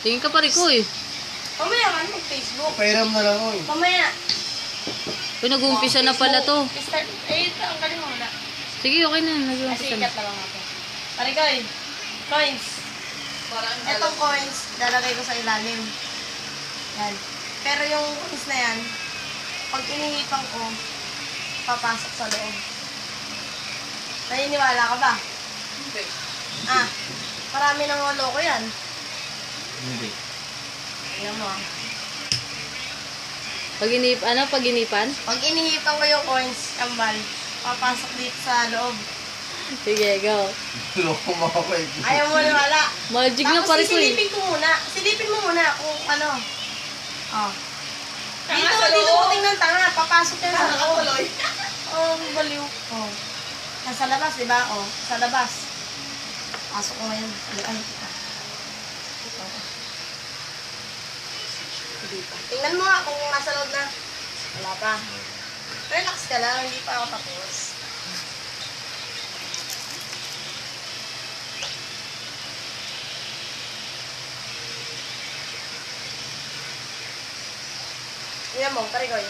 Tingin ka pa rin ko eh. Mamaya man, mag-Facebook. Pairam na lang, oy. Mamaya. Uy, nag-uumpisa na pala to. Start. Eh, ito, ang galing mo na. Sige, okay na. Kasi Nag-uumpisa na. ikat na lang ako. Parikoy, coins. Etong coins, lalagay ko sa ilalim. Yan. Pero yung coins na yan, pag inihipan ko, papasok sa loob. Naniniwala ka ba? Hindi. Ah, marami nang loko yan. Hindi. Tingnan mo ah. Paginipan? Pag inihipan ko yung coins, kambal, papasok dito sa loob. Sige, go. Loko mga ko eh. Ayaw mo wala. Magic na Tapos pare ko eh. sisilipin ko muna. Silipin mo muna kung ano. Oh. Tanga Dito, sa dito loob. ko tingnan tanga. Papasok yan sa loob. Nakatuloy. Oh, baliw. Oh. Nasa labas, di ba? Oh, sa labas. Pasok ko ngayon. Ay. Hindi pa. Tingnan mo nga kung nasa loob na. Wala pa. Relax ka lang, hindi pa ako tapos. Tingnan mo, Parikoy.